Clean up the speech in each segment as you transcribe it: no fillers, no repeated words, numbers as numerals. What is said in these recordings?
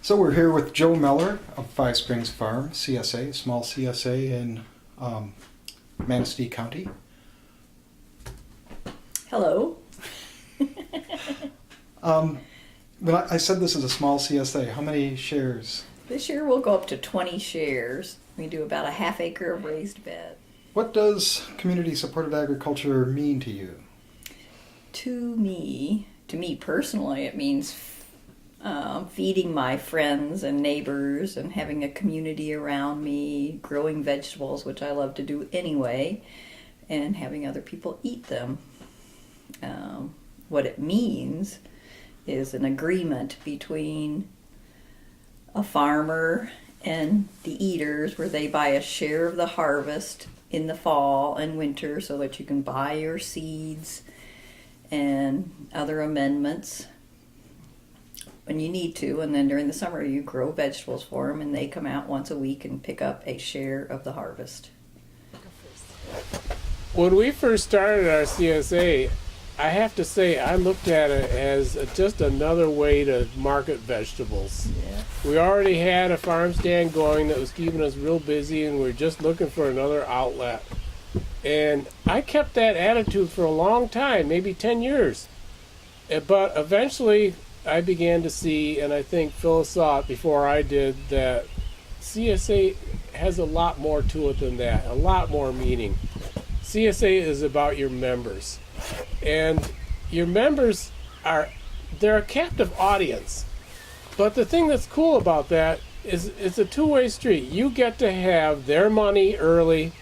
So we're here with Joe Meller of Five Springs Farm, CSA, small CSA in Manistee County. Hello. When I said this is a small CSA, how many shares? This year we'll go up to 20 shares. We do about a half acre of raised bed. What does community supported agriculture mean to you? To me personally, it means feeding my friends and neighbors and having a community around me, growing vegetables, which I love to do anyway, and having other people eat them. What it means is an agreement between a farmer and the eaters where they buy a share of the harvest in the fall and winter so that you can buy your seeds and other amendments when you need to, and then during the summer you grow vegetables for them and they come out once a week and pick up a share of the harvest. When we first started our CSA, I have to say I looked at it as just another way to market vegetables. Yeah. We already had a farm stand going that was keeping us real busy, and we are just looking for another outlet. And I kept that attitude for a long time, maybe 10 years. But eventually I began to see, and I think Phyllis saw it before I did, that CSA has a lot more to it than that, a lot more meaning. CSA is about your members. And your members they're a captive audience. But the thing that's cool about that is it's a two-way street. You get to have their money early,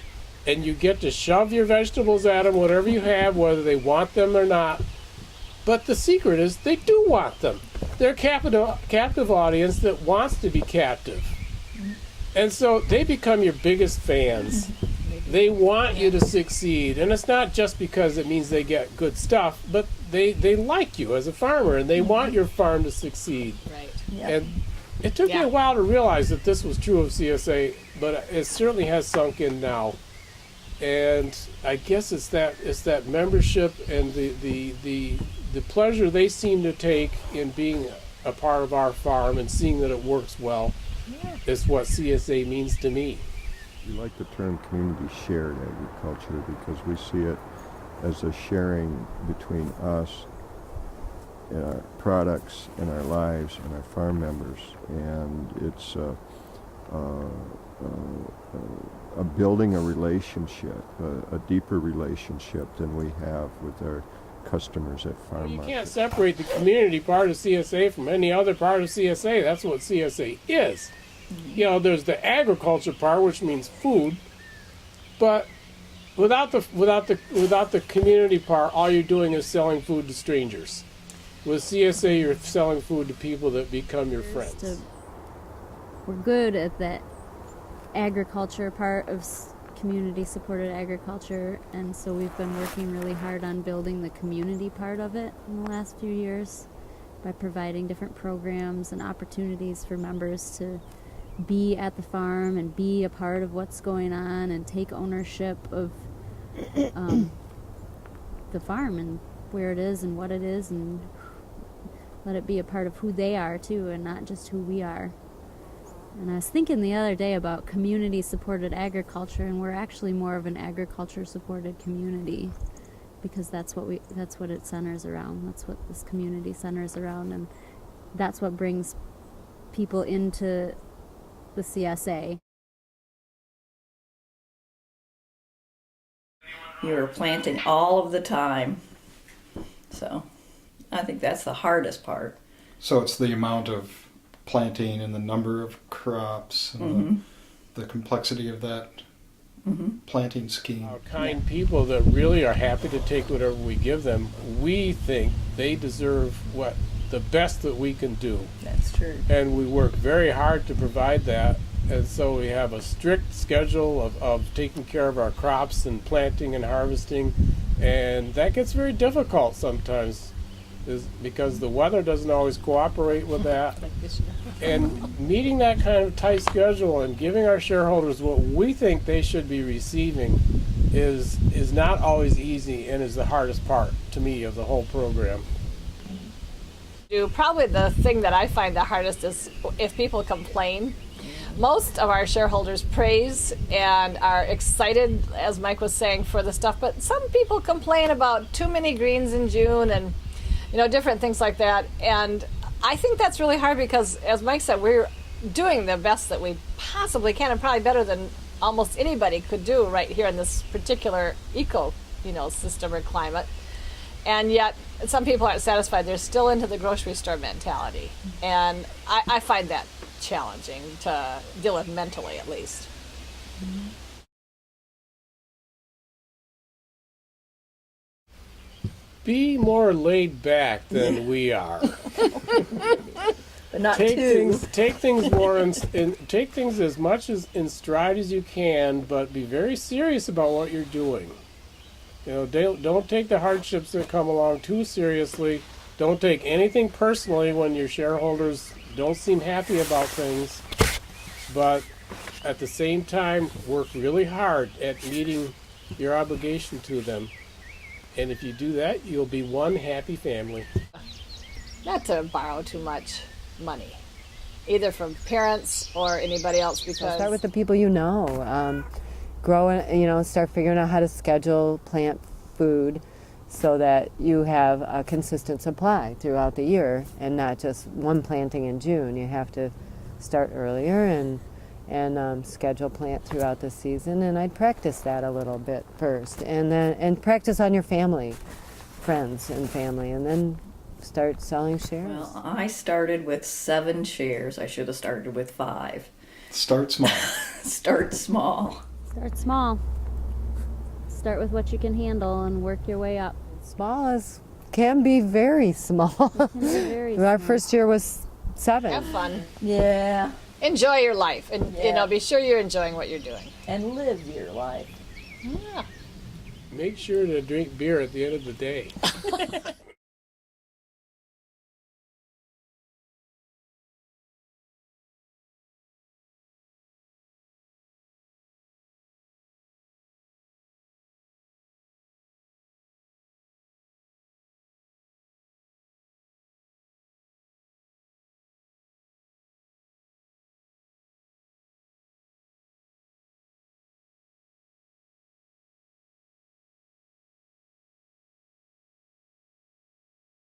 and you get to shove your vegetables at them, whatever you have, whether they want them or not. But the secret is they do want them. They're a captive audience that wants to be captive. And so they become your biggest fans. They want you to succeed. And it's not just because it means they get good stuff, but they like you as a farmer, and they want your farm to succeed. Right. Yeah. And it took me a while to realize that this was true of CSA, but it certainly has sunk in now. And I guess it's that membership and the pleasure they seem to take in being a part of our farm and seeing that it works well is what CSA means to me. We like the term community shared agriculture because we see it as a sharing between us and our products and our lives and our farm members, and it's a building a relationship, a deeper relationship than we have with our customers at farm You markets. can't separate the community part of CSA from any other part of CSA. That's what CSA is. You know, there's the agriculture part, which means food, but without the community part, all you're doing is selling food to strangers. With CSA, you're selling food to people that become your friends. We're good at that agriculture part of community supported agriculture, and so we've been working really hard on building the community part of it in the last few years by providing different programs and opportunities for members to be at the farm and be a part of what's going on and take ownership of the farm and where it is and what it is, and let it be a part of who they are too and not just who we are. And I was thinking the other day about community supported agriculture, and we're actually more of an agriculture supported community because that's what it centers around. That's what this community centers around, and that's what brings people into the CSA. You're planting all of the time. So I think that's the hardest part. So it's the amount of planting and the number of crops and the complexity of that planting scheme. Our kind people that really are happy to take whatever we give them, we think they deserve the best that we can do. That's true. And we work very hard to provide that. And so we have a strict schedule of taking care of our crops and planting and harvesting. And that gets very difficult sometimes because the weather doesn't always cooperate with that. And meeting that kind of tight schedule and giving our shareholders what we think they should be receiving is not always easy and is the hardest part to me of the whole program. Probably the thing that I find the hardest is if people complain. Most of our shareholders praise and are excited, as Mike was saying, for the stuff, but some people complain about too many greens in June and different things like that. And I think that's really hard because, as Mike said, we're doing the best that we possibly can, and probably better than almost anybody could do right here in this particular eco system or climate. And yet some people aren't satisfied. They're still into the grocery store mentality, and I find that challenging to deal with mentally, at least. Be more laid back than we are. But not take too. things more take things as much as in stride as you can, but be very serious about what you're doing. Don't take the hardships that come along too seriously. Don't take anything personally when your shareholders don't seem happy about things, but at the same time work really hard at meeting your obligation to them. And if you do that, you'll be one happy family. Not to borrow too much money, either from parents or anybody else, because Start with the people you know. Start figuring out how to schedule plant food so that you have a consistent supply throughout the year and not just one planting in June. You have to start earlier and schedule plant throughout the season. And I'd practice that a little bit first, and practice on your family, friends and family, and then start selling shares. Well, I started with 7 shares. I should have started with 5. Start small. Start small. Start small. Start with what you can handle and work your way up. Small can be very small. Can be very Our small. first year was 7. have fun, Yeah. enjoy your life, and Yeah. be sure you're enjoying what you're doing. And live your life. Yeah. Make sure to drink beer at the end of the day.